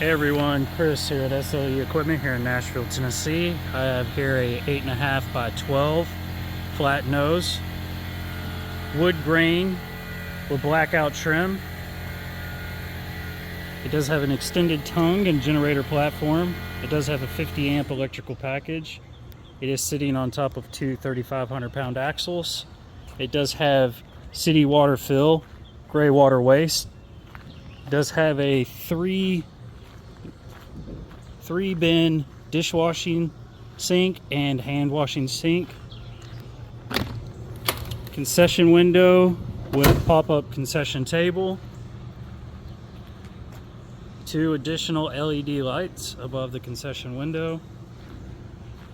Hey everyone, Chris here at SLE Equipment here in Nashville, Tennessee. I have here a 8.5 by 12 flat nose, wood grain with blackout trim. It does have an extended tongue and generator platform. It does have a 50 amp electrical package. It is sitting on top of two 3,500 pound axles. It does have city water fill, gray water waste. It does have a three bin dishwashing sink and hand washing sink. Concession window with pop-up concession table. 2 additional LED lights above the concession window.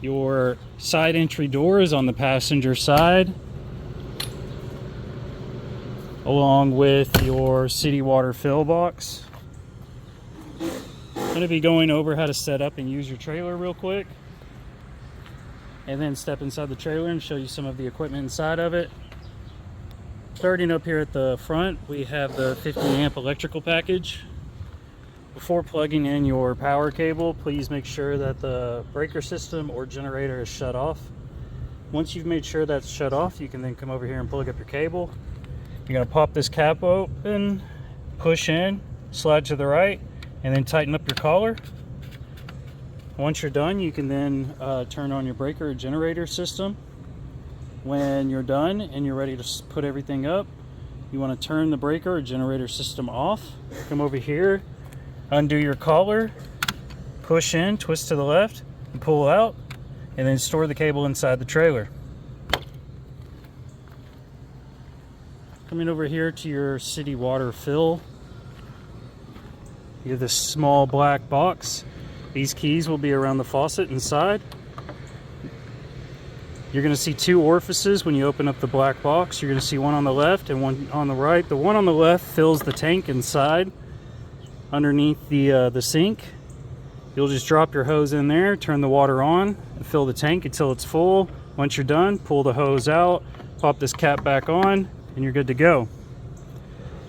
Your side entry door is on the passenger side, along with your city water fill box. I'm going to be going over how to set up and use your trailer real quick, and then step inside the trailer and show you some of the equipment inside of it. Starting up here at the front, we have the 50 amp electrical package. Before plugging in your power cable, please make sure that the breaker system or generator is shut off. Once you've made sure that's shut off, you can then come over here and plug up your cable. You're going to pop this cap open, push in, slide to the right, and then tighten up your collar. Once you're done, you can then turn on your breaker or generator system. When you're done and you're ready to put everything up, you want to turn the breaker or generator system off. Come over here, undo your collar, push in, twist to the left, and pull out, and then store the cable inside the trailer. Coming over here to your city water fill, you have this small black box. These keys will be around the faucet inside. You're going to see 2 orifices when you open up the black box. You're going to see one on the left and one on the right. The one on the left fills the tank inside underneath the sink. You'll just drop your hose in there, turn the water on, and fill the tank until it's full. Once you're done, pull the hose out, pop this cap back on, and you're good to go.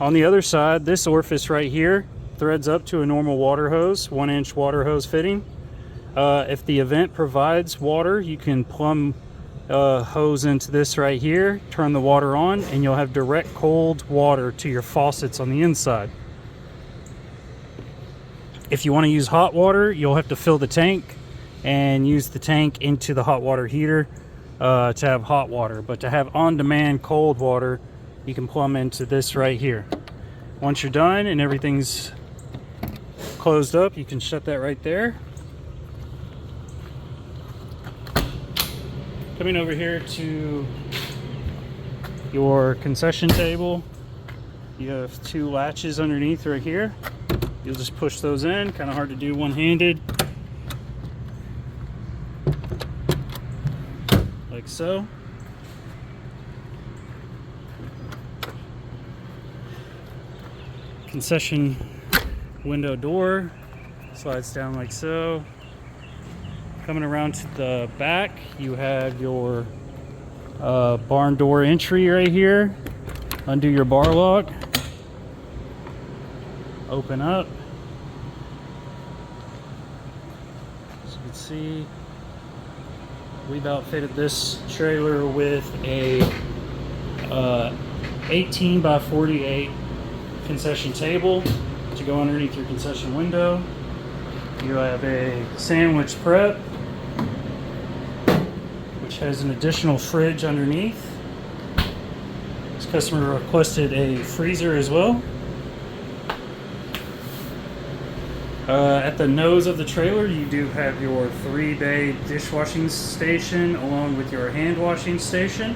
On the other side, this orifice right here threads up to a normal water hose, 1-inch water hose fitting. If the event provides water, you can plumb hose into this right here, turn the water on, and you'll have direct cold water to your faucets on the inside. If you want to use hot water, you'll have to fill the tank and use the tank into the hot water heater to have hot water. But to have on-demand cold water, you can plumb into this right here. Once you're done and everything's closed up, you can shut that right there. Coming over here to your concession table, you have 2 latches underneath right here. You'll just push those in, kind of hard to do one-handed, like so. Concession window door slides down like so. Coming around to the back, you have your barn door entry right here. Undo your bar lock, open up. As you can see, we've outfitted this trailer with a 18 by 48 concession table to go underneath your concession window. You have a sandwich prep, which has an additional fridge underneath. This customer requested a freezer as well. At the nose of the trailer, you do have your 3-bay dishwashing station along with your hand washing station.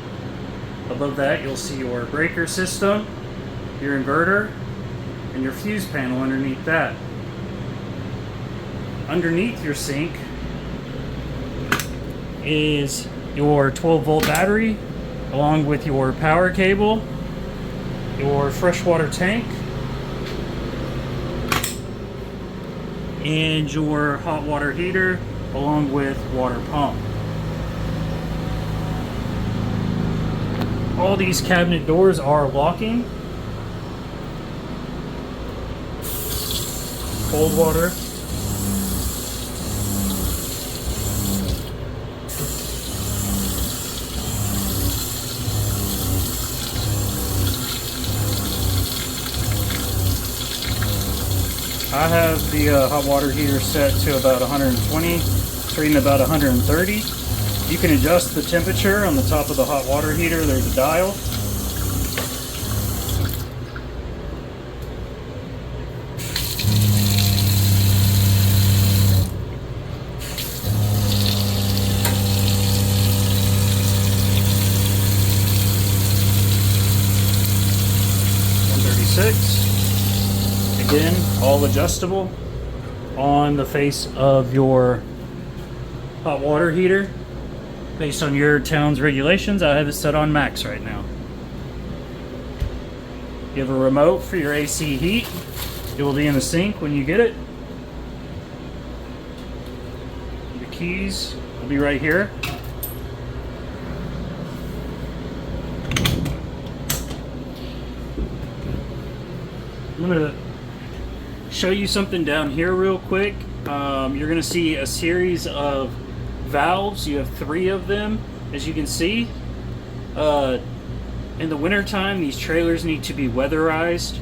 Above that, you'll see your breaker system, your inverter, and your fuse panel underneath that. Underneath your sink is your 12-volt battery, along with your power cable, your freshwater tank, and your hot water heater, along with water pump. All these cabinet doors are locking. Cold water I have the hot water heater set to about 120. It's reading about 130. You can adjust the temperature on the top of the hot water heater. There's a dial. Again, all adjustable on the face of your hot water heater based on your town's regulations. I have it set on max right now. You have a remote for your AC heat. It will be in the sink when you get it. The keys will be right here. I'm gonna show you something down here real quick. You're gonna see a series of valves. You have 3 of them, as you can see. In the winter time, these trailers need to be weatherized.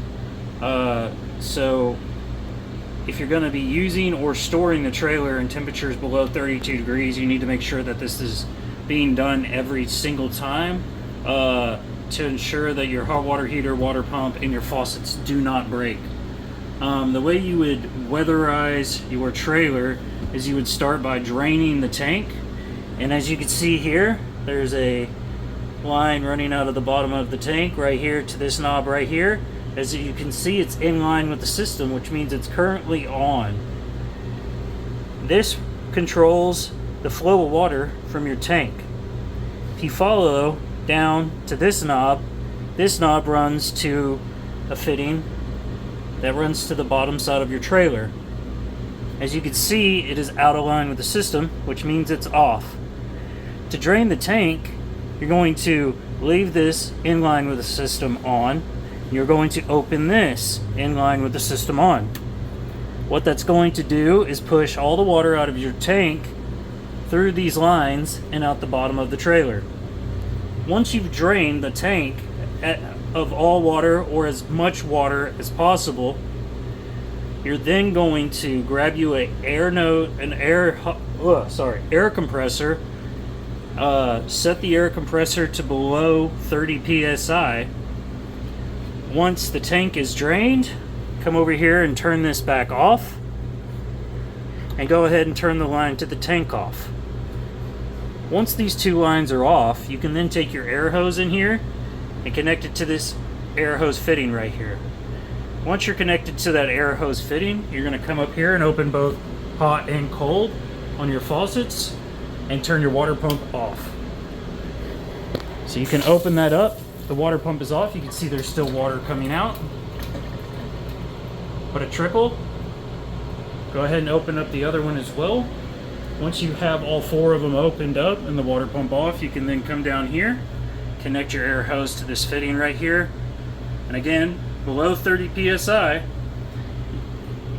So if you're gonna be using or storing the trailer in temperatures below 32 degrees, you need to make sure that this is being done every single time. To ensure that your hot water heater, water pump, and your faucets do not break. The way you would weatherize your trailer is you would start by draining the tank. And as you can see here, there's a line running out of the bottom of the tank right here to this knob right here. As you can see, it's in line with the system, which means it's currently on. This controls the flow of water from your tank. If you follow down to this knob runs to a fitting that runs to the bottom side of your trailer. As you can see, it is out of line with the system, which means it's off. To drain the tank, you're going to leave this in line with the system on. You're going to open this in line with the system on. What that's going to do is push all the water out of your tank through these lines and out the bottom of the trailer. Once you've drained the tank of all water, or as much water as possible, you're then going to grab you air compressor. Set the air compressor to below 30 psi. Once the tank is drained, come over here and turn this back off, and go ahead and turn the line to the tank off. Once these 2 lines are off, you can then take your air hose in here and connect it to this air hose fitting right here. Once you're connected to that air hose fitting, you're going to come up here and open both hot and cold on your faucets and turn your water pump off. So you can open that up. The water pump is off. You can see there's still water coming out, but a trickle. Go ahead and open up the other one as well. Once you have all 4 of them opened up and the water pump off, you can then come down here, connect your air hose to this fitting right here. And again, below 30 psi,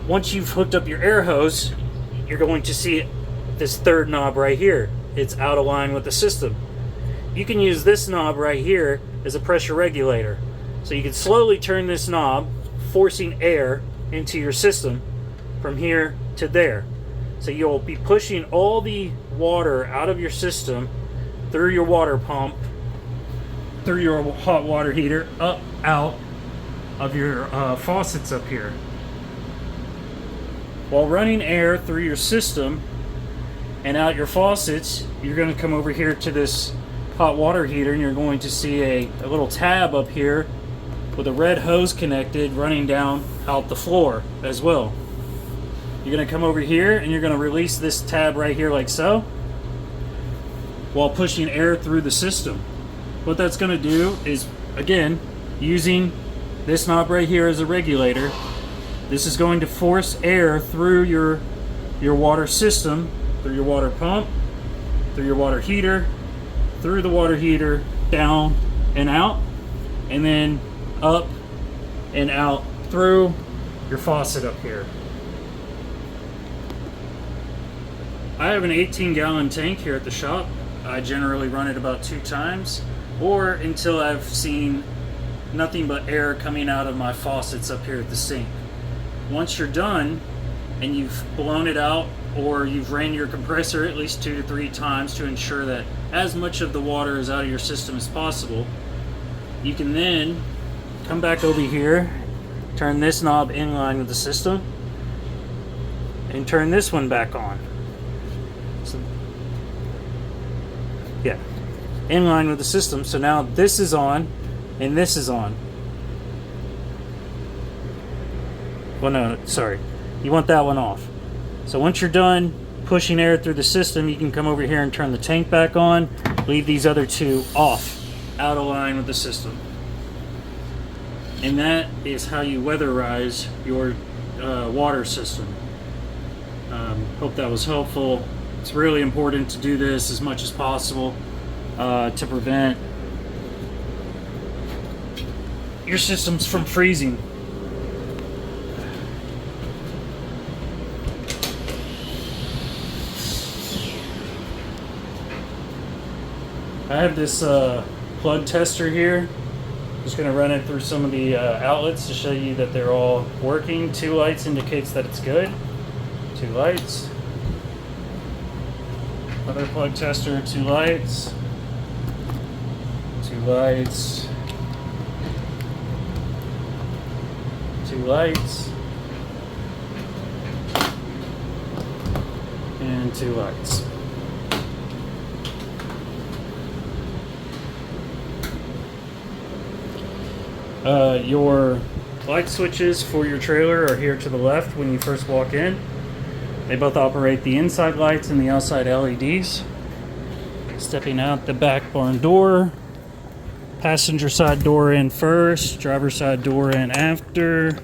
once you've hooked up your air hose, you're going to see this 3rd knob right here. It's out of line with the system. You can use this knob right here as a pressure regulator. So you can slowly turn this knob, forcing air into your system from here to there. So you'll be pushing all the water out of your system through your water pump, through your hot water heater, out of your faucets up here. While running air through your system and out your faucets, you're going to come over here to this hot water heater, and you're going to see a little tab up here with a red hose connected running down out the floor as well. You're going to come over here and you're going to release this tab right here like so, while pushing air through the system. What that's going to do is, again, using this knob right here as a regulator, this is going to force air through your water system, through your water pump, through your water heater, through the water heater, down and out, and then up and out through your faucet up here. I have an 18-gallon tank here at the shop. I generally run it about 2 times, or until I've seen nothing but air coming out of my faucets up here at the sink. Once you're done and you've blown it out, or you've ran your compressor at least 2 to 3 times to ensure that as much of the water is out of your system as possible, you can then come back over here, turn this knob in line with the system, and turn this one back on. So, yeah, in line with the system. So now this is on and this is on. Well, no, sorry. You want that one off. So once you're done pushing air through the system, you can come over here and turn the tank back on. Leave these other two off, out of line with the system. And that is how you weatherize your water system. Hope that was helpful. It's really important to do this as much as possible to prevent your systems from freezing. I have this plug tester here. Just going to run it through some of the outlets to show you that they're all working. 2 lights indicates that it's good. 2 lights. Other plug tester, 2 lights. 2 lights. 2 lights. And 2 lights. Your light switches for your trailer are here to the left when you first walk in. They both operate the inside lights and the outside LEDs. Stepping out the back barn door. Passenger side door in first, driver side door in after.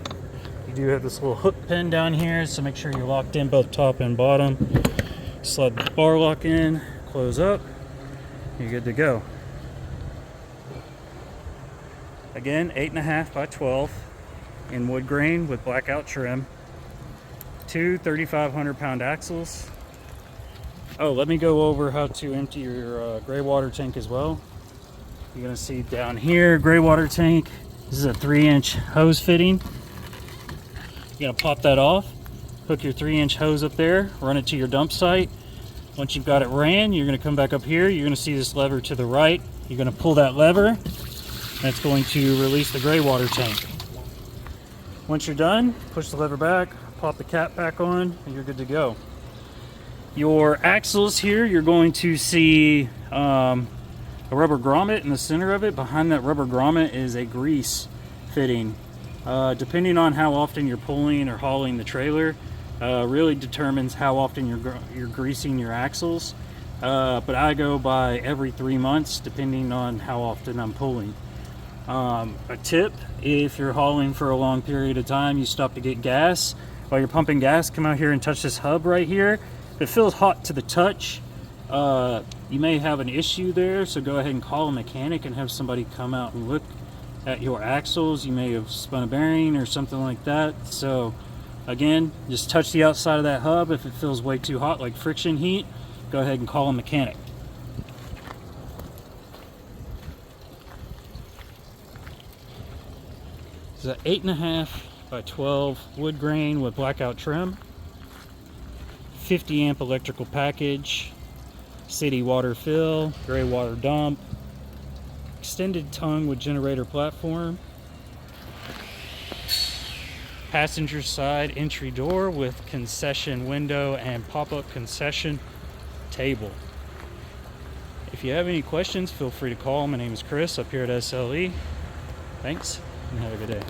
You do have this little hook pin down here, so make sure you're locked in both top and bottom. Slide the bar lock in, close up, you're good to go. Again, 8.5 by 12 in wood grain with blackout trim. 2 3,500 pound axles. Oh, let me go over how to empty your gray water tank as well. You're gonna see down here, gray water tank. This is a 3-inch hose fitting. You're gonna pop that off, hook your 3-inch hose up there, run it to your dump site. Once you've got it ran, you're gonna come back up here. You're gonna see this lever to the right. You're gonna pull that lever. That's going to release the gray water tank. Once you're done, push the lever back, pop the cap back on, and you're good to go. Your axles here, you're going to see a rubber grommet in the center of it. Behind that rubber grommet is a grease fitting. Depending on how often you're pulling or hauling the trailer, really determines how often you're greasing your axles. But I go by every 3 months, depending on how often I'm pulling. A tip, if you're hauling for a long period of time, you stop to get gas. While you're pumping gas, come out here and touch this hub right here. If it feels hot to the touch, you may have an issue there, so go ahead and call a mechanic and have somebody come out and look at your axles. You may have spun a bearing or something like that. So again, just touch the outside of that hub. If it feels way too hot, like friction heat, go ahead and call a mechanic. It's an 8.5 by 12 wood grain with blackout trim, 50 amp electrical package, city water fill, gray water dump, extended tongue with generator platform, passenger side entry door with concession window and pop-up concession table. If you have any questions, feel free to call. My name is Chris up here at SLE. Thanks, and have a good day.